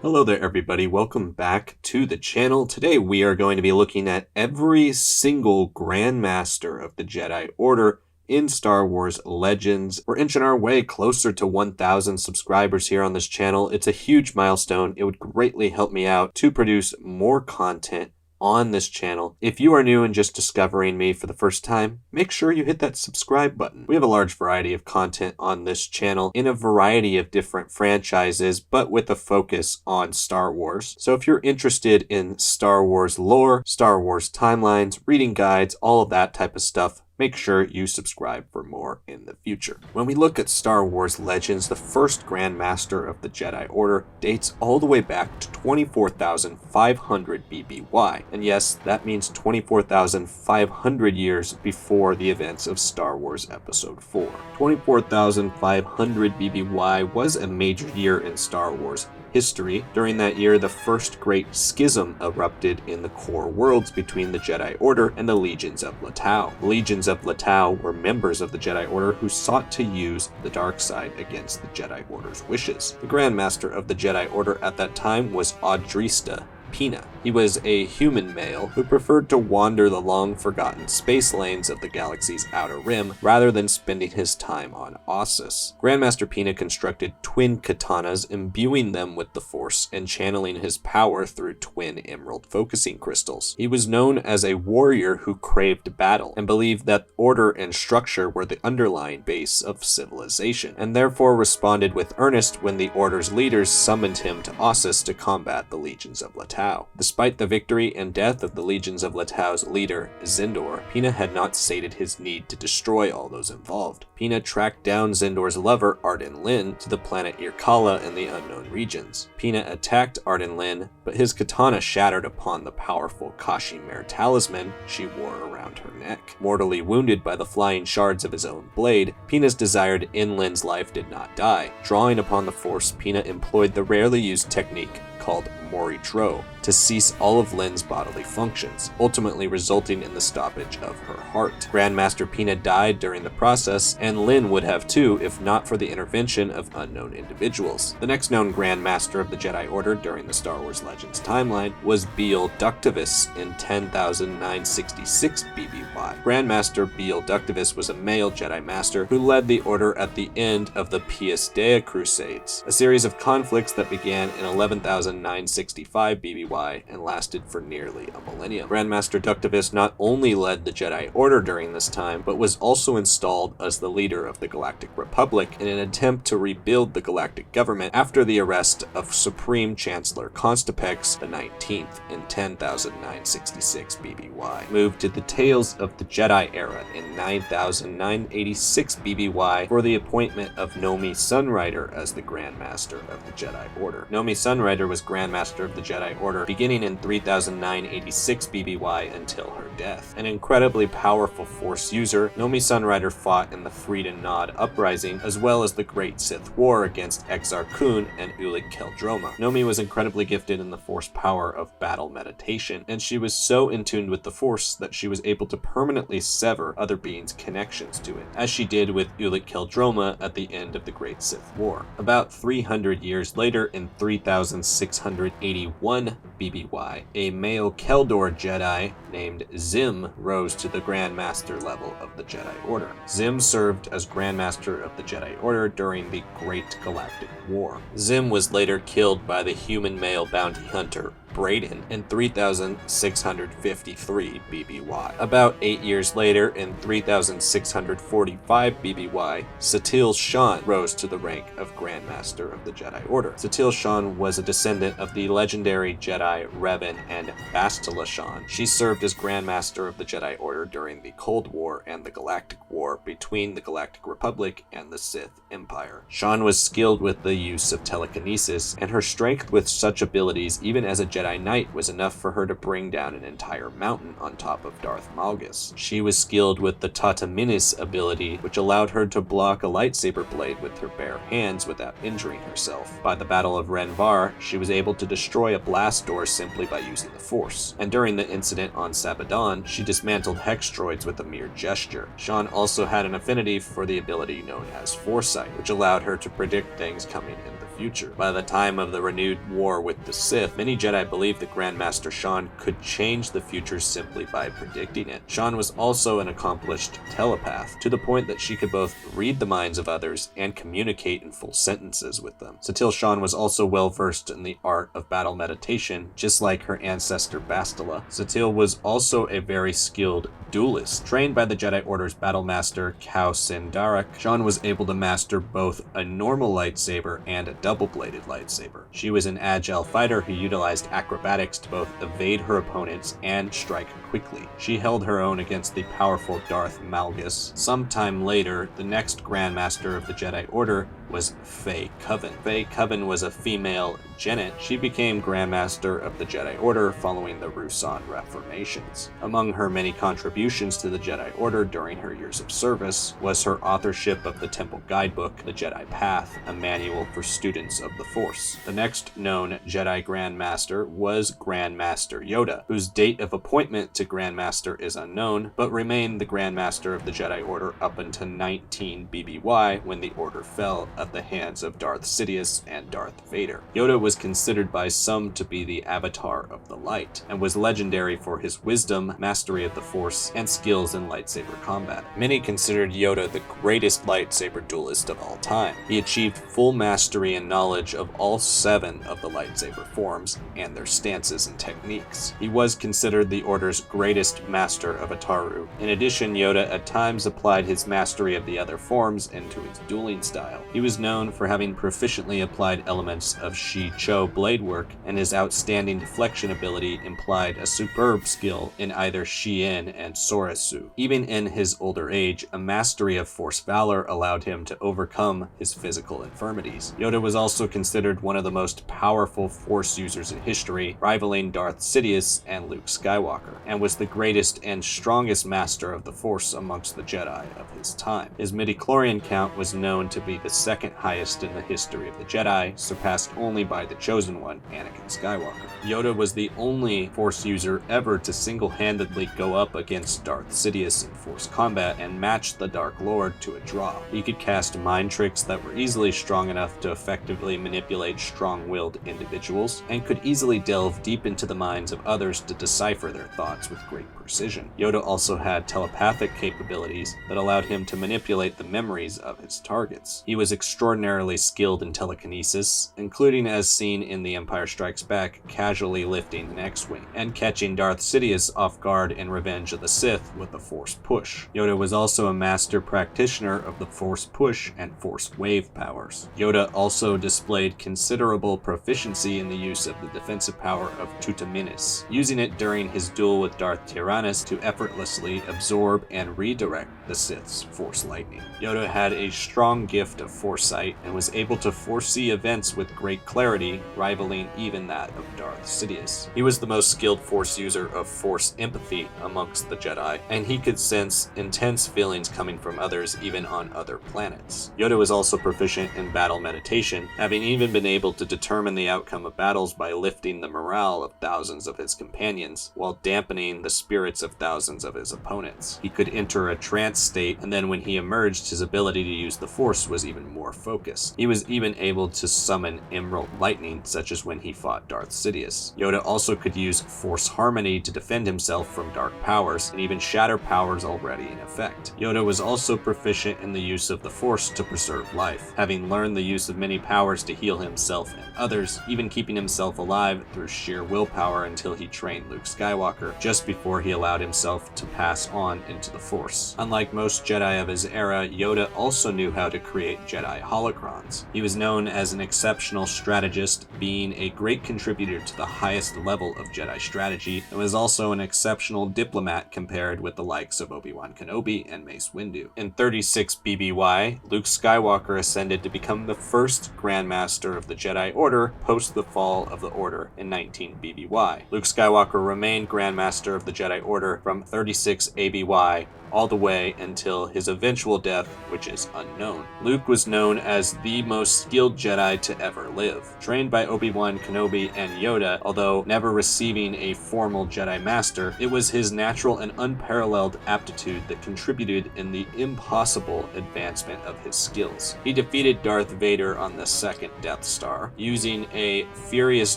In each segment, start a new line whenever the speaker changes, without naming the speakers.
Hello there everybody, welcome back to the channel. Today we are going to be looking at every single Grand Master of the Jedi Order in Star Wars Legends. We're inching our way closer to 1,000 subscribers here on this channel. It's a huge milestone. It would greatly help me out to produce more content on this channel. If you are new and just discovering me for the first time, make sure you hit that subscribe button. We have a large variety of content on this channel in a variety of different franchises, but with a focus on Star Wars. So if you're interested in Star Wars lore, Star Wars timelines, reading guides, all of that type of stuff, make sure you subscribe for more in the future. When we look at Star Wars Legends, the first Grand Master of the Jedi Order dates all the way back to 24,500 BBY. And yes, that means 24,500 years before the events of Star Wars Episode 4. 24,500 BBY was a major year in Star Wars history. During that year, the first great schism erupted in the core worlds between the Jedi Order and the Legions of Latau. The Legions of Latau were members of the Jedi Order who sought to use the dark side against the Jedi Order's wishes. The Grand Master of the Jedi Order at that time was Awdrysta Pina. He was a human male who preferred to wander the long-forgotten space lanes of the galaxy's outer rim rather than spending his time on Ossus. Grand Master Pina constructed twin katanas, imbuing them with the Force and channeling his power through twin emerald focusing crystals. He was known as a warrior who craved battle and believed that order and structure were the underlying base of civilization, and therefore responded with earnest when the Order's leaders summoned him to Ossus to combat the Legions of Latau. Despite the victory and death of the Legions of Latau's leader, Zindor, Pina had not sated his need to destroy all those involved. Pina tracked down Zindor's lover, Arden Lyn, to the planet Irkalla in the unknown regions. Pina attacked Arden Lyn, but his katana shattered upon the powerful Kashimir talisman she wore around her neck. Mortally wounded by the flying shards of his own blade, Pina's desire to end Lyn's life did not die. Drawing upon the Force, Pina employed the rarely used technique called Mori Tro to cease all of Lyn's bodily functions, ultimately resulting in the stoppage of her heart. Grand Master Pina died during the process, and Lyn would have too if not for the intervention of unknown individuals. The next known Grand Master of the Jedi Order during the Star Wars Legends timeline was Biel Ductavis in 10,966 BBY. Grand Master Biel Ductavis was a male Jedi Master who led the Order at the end of the Pius Dea Crusades, a series of conflicts that began in 11,965 BBY and lasted for nearly a millennium. Grand Master Ductavis not only led the Jedi Order during this time, but was also installed as the leader of the Galactic Republic in an attempt to rebuild the galactic government after the arrest of Supreme Chancellor Constipex XIX in 10,966 BBY. Moved to the Tales of the Jedi era in 9,986 BBY for the appointment of Nomi Sunrider as the Grand Master of the Jedi Order. Nomi Sunrider was Grand Master of the Jedi Order beginning in 3,986 BBY until her death. An incredibly powerful Force user, Nomi Sunrider fought in the Freedom Nod Uprising as well as the Great Sith War against Exar Kun and Ulic Qel-Droma. Nomi was incredibly gifted in the Force power of battle meditation, and she was so in tune with the Force that she was able to permanently sever other beings' connections to it, as she did with Ulic Qel-Droma at the end of the Great Sith War. About 300 years later, in 3,681 BBY, a male Keldor Jedi named Zym rose to the Grand Master level of the Jedi Order. Zym served as Grand Master of the Jedi Order during the Great Galactic War. Zym was later killed by the human male bounty hunter Braden in 3,653 BBY. About 8 years later, in 3,645 BBY, Satele Shan rose to the rank of Grand Master of the Jedi Order. Satele Shan was a descendant of the legendary Jedi Revan and Bastila Shan. She served as Grand Master of the Jedi Order during the Cold War and the Galactic War between the Galactic Republic and the Sith Empire. Shan was skilled with the use of telekinesis, and her strength with such abilities, even as a Jedi Knight, was enough for her to bring down an entire mountain on top of Darth Malgus. She was skilled with the Tata Minis ability, which allowed her to block a lightsaber blade with her bare hands without injuring herself. By the Battle of Renvar, she was able to destroy a blast door simply by using the Force. And during the incident on Sabadan, she dismantled hex droids with a mere gesture. Shan also had an affinity for the ability known as Foresight, which allowed her to predict things coming in the future. By the time of the renewed war with the Sith, many Jedi believed that Grand Master Shan could change the future simply by predicting it. Shan was also an accomplished telepath, to the point that she could both read the minds of others and communicate in full sentences with them. Satele Shan was also well versed in the art of battle meditation, just like her ancestor Bastila. Satele was also a very skilled duelist. Trained by the Jedi Order's battle master Kau Sindarak, Shan was able to master both a normal lightsaber and a double-bladed lightsaber. She was an agile fighter who utilized acrobatics to both evade her opponents and strike quickly. She held her own against the powerful Darth Malgus. Sometime later, the next Grand Master of the Jedi Order was Fae Coven. Fae Coven was a female Genet. She became Grand Master of the Jedi Order following the Ruusan Reformations. Among her many contributions to the Jedi Order during her years of service was her authorship of the Temple Guidebook, The Jedi Path, a manual for students of the Force. The next known Jedi Grand Master was Grand Master Yoda, whose date of appointment to Grand Master is unknown, but remained the Grand Master of the Jedi Order up until 19 BBY, when the Order fell at the hands of Darth Sidious and Darth Vader. Yoda was considered by some to be the avatar of the light, and was legendary for his wisdom, mastery of the Force, and skills in lightsaber combat. Many considered Yoda the greatest lightsaber duelist of all time. He achieved full mastery and knowledge of all 7 of the lightsaber forms and their stances and techniques. He was considered the Order's greatest master of Ataru. In addition, Yoda at times applied his mastery of the other forms into his dueling style. He was known for having proficiently applied elements of Shi-Cho blade work, and his outstanding deflection ability implied a superb skill in either Shi-In and Soresu. Even in his older age, a mastery of Force valor allowed him to overcome his physical infirmities. Yoda was also considered one of the most powerful Force users in history, rivaling Darth Sidious and Luke Skywalker, and was the greatest and strongest master of the Force amongst the Jedi of his time. His midichlorian count was known to be the second highest in the history of the Jedi, surpassed only by the Chosen One, Anakin Skywalker. Yoda was the only Force user ever to single-handedly go up against Darth Sidious in Force combat and match the Dark Lord to a draw. He could cast mind tricks that were easily strong enough to effectively manipulate strong-willed individuals, and could easily delve deep into the minds of others to decipher their thoughts with great precision. Yoda also had telepathic capabilities that allowed him to manipulate the memories of his targets. He was extraordinarily skilled in telekinesis, including as seen in The Empire Strikes Back, casually lifting an X-Wing, and catching Darth Sidious off guard in Revenge of the Sith with the Force Push. Yoda was also a master practitioner of the Force Push and Force Wave powers. Yoda also displayed considerable proficiency in the use of the defensive power of Tutaminis, using it during his duel with Darth Tyrannus to effortlessly absorb and redirect the Sith's Force lightning. Yoda had a strong gift of foresight and was able to foresee events with great clarity, rivaling even that of Darth Sidious. He was the most skilled Force user of Force empathy amongst the Jedi, and he could sense intense feelings coming from others even on other planets. Yoda was also proficient in battle meditation, having even been able to determine the outcome of battles by lifting the morale of thousands of his companions, while dampening the spirits of thousands of his opponents. He could enter a trance state, and then when he emerged, his ability to use the Force was even more focused. He was even able to summon Emerald Lightning, such as when he fought Darth Sidious. Yoda also could use Force Harmony to defend himself from dark powers, and even shatter powers already in effect. Yoda was also proficient in the use of the Force to preserve life, having learned the use of many powers to heal himself and others, even keeping himself alive through sheer willpower until he trained Luke Skywalker, just before he allowed himself to pass on into the Force. Unlike most Jedi of his era, Yoda also knew how to create Jedi holocrons. He was known as an exceptional strategist, being a great contributor to the highest level of Jedi strategy, and was also an exceptional diplomat compared with the likes of Obi-Wan Kenobi and Mace Windu. In 36 BBY, Luke Skywalker ascended to become the first Grand Master of the Jedi Order post the fall of the Order in 19 BBY. Luke Skywalker remained Grand Master of the Jedi Order from 36 ABY all the way until his eventual death, which is unknown. Luke was known as the most skilled Jedi to ever live. Trained by Obi-Wan Kenobi and Yoda, although never receiving a formal Jedi Master, it was his natural and unparalleled aptitude that contributed in the impossible advancement of his skills. He defeated Darth Vader on the second Death Star, using a furious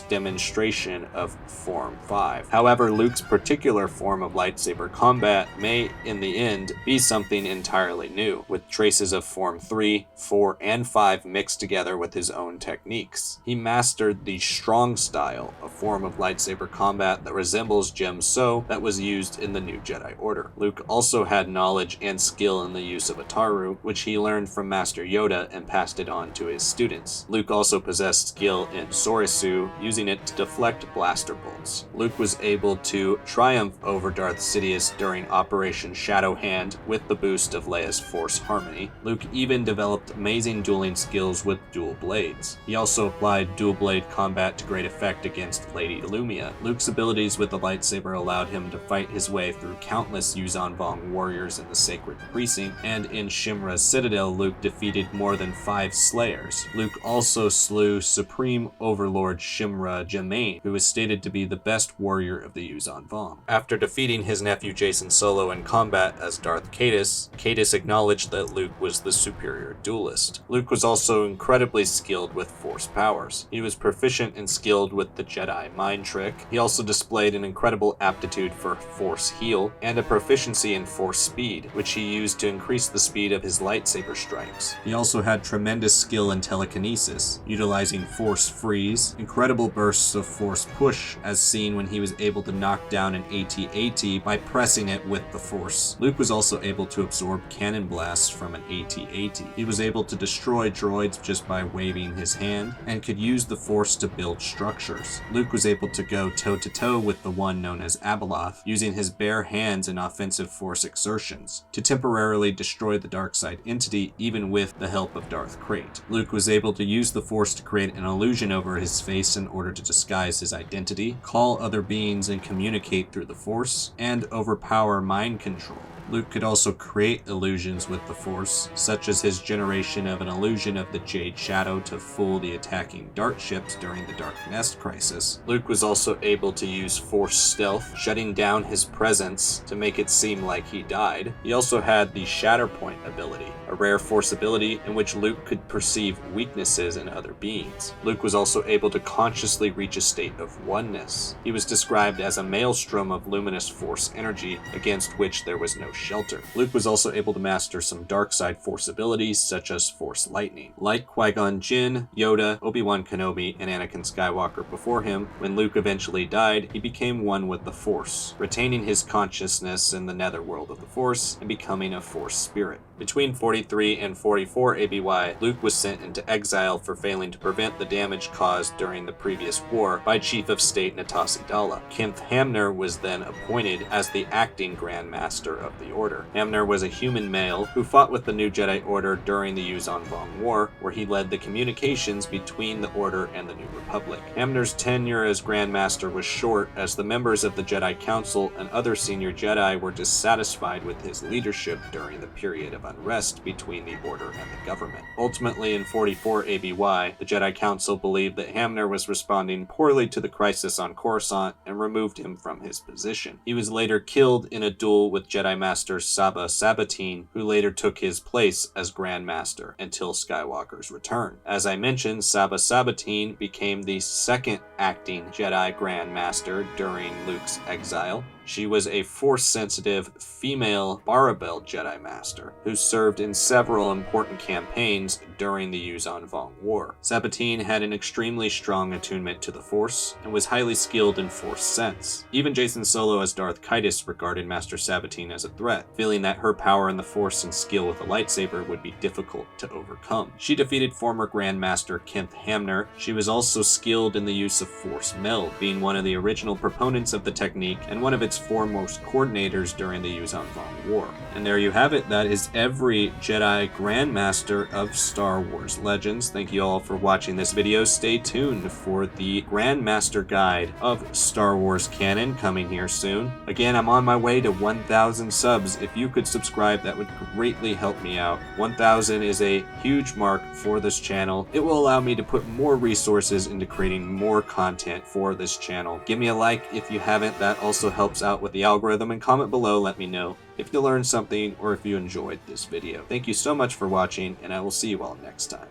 demonstration of Form 5. However, Luke's particular form of lightsaber combat may, in the end, be something entirely new, with traces of Form 3, 4, and 5 mixed together with his own techniques. He mastered the strong style, a form of lightsaber combat that resembles Gemso that was used in the new Jedi Order. Luke also had knowledge and skill in the use of Ataru, which he learned from Master Yoda and passed it on to his students. Luke also possessed skill in Sorisu, using it to deflect blaster bolts. Luke was able to triumph over Darth Sidious during Operation Shadow Hand with the boost of Leia's Force Harmony. Luke even developed amazing dueling skills with dual blades. He also applied dual blade combat to great effect against Lady Illumia. Luke's abilities with the lightsaber allowed him to fight his way through countless Yuuzhan Vong warriors in the Sacred Precinct, and in Shimra's Citadel, Luke defeated more than 5 Slayers. Luke also slew Supreme Overlord Shimra Jamain, who is stated to be the best warrior of the Yuuzhan Vong. After defeating his nephew Jacen Solo in combat as Darth Caedus, Caedus acknowledged that Luke was the superior duelist. Luke was also incredibly skilled with Force powers. He was proficient and skilled with the Jedi Mind Trick. He also displayed an incredible aptitude for Force Heal and a proficiency in Force Speed, which he used to increase the speed of his lightsaber strikes. He also had tremendous skill in telekinesis, utilizing Force Freeze, incredible bursts of Force Push, as seen when he was able to knock down an AT-AT by pressing it with the Force. Luke was also able to absorb cannon blasts from an AT-AT. He was able to destroy droids just by waving his hand, and could use the Force to build structures. Luke was able to go toe-to-toe with the one known as Abeloth, using his bare hands in offensive Force exertions, to temporarily destroy the Darkseid entity even with the help of Darth Krayt. Luke was able to use the Force to create an illusion over his face in order to disguise his identity, call other beings and communicate through the Force, and overpower mind control. Luke could also create illusions with the Force, such as his generation of an illusion of the Jade Shadow to fool the attacking Dart ships during the Dark Nest crisis. Luke was also able to use Force Stealth, shutting down his presence to make it seem like he died. He also had the Shatterpoint ability, a rare Force ability in which Luke could perceive weaknesses in other beings. Luke was also able to consciously reach a state of oneness. He was described as a maelstrom of luminous Force energy against which there was no shelter. Luke was also able to master some dark side Force abilities such as Force Lightning. Like Qui-Gon Jinn, Yoda, Obi-Wan Kenobi, and Anakin Skywalker before him, when Luke eventually died, he became one with the Force, retaining his consciousness in the netherworld of the Force and becoming a Force spirit. Between 43 and 44 ABY, Luke was sent into exile for failing to prevent the damage caused during the previous war by Chief of State Natasi Dalla. Kenth Hamner was then appointed as the acting Grand Master of the Order. Hamner was a human male who fought with the new Jedi Order during the Yuuzhan Vong War, where he led the communications between the Order and the New Republic. Hamner's tenure as Grand Master was short, as the members of the Jedi Council and other senior Jedi were dissatisfied with his leadership during the period of unrest between the Order and the government. Ultimately, in 44 ABY, the Jedi Council believed that Hamner was responding poorly to the crisis on Coruscant and removed him from his position. He was later killed in a duel with Jedi Master Saba Sebatyne, who later took his place as Grand Master until Skywalker's return. As I mentioned, Saba Sebatyne became the second acting Jedi Grand Master during Luke's exile. She was a Force-sensitive female Barabel Jedi Master who served in several important campaigns during the Yuuzhan Vong War. Sebatyne had an extremely strong attunement to the Force and was highly skilled in Force sense. Even Jacen Solo as Darth Caedus regarded Master Sebatyne as a threat, feeling that her power in the Force and skill with a lightsaber would be difficult to overcome. She defeated former Grand Master Kenth Hamner. She was also skilled in the use of Force Meld, being one of the original proponents of the technique and one of its foremost coordinators during the Yuuzhan Vong War. And there you have it. That is every Jedi Grand Master of Star Wars Legends. Thank you all for watching this video. Stay tuned for the Grand Master Guide of Star Wars canon coming here soon. Again, I'm on my way to 1,000 subs. If you could subscribe, that would greatly help me out. 1,000 is a huge mark for this channel. It will allow me to put more resources into creating more content for this channel. Give me a like if you haven't. That also helps out with the algorithm, and comment below, let me know if you learned something or if you enjoyed this video. Thank you so much for watching, and I will see you all next time.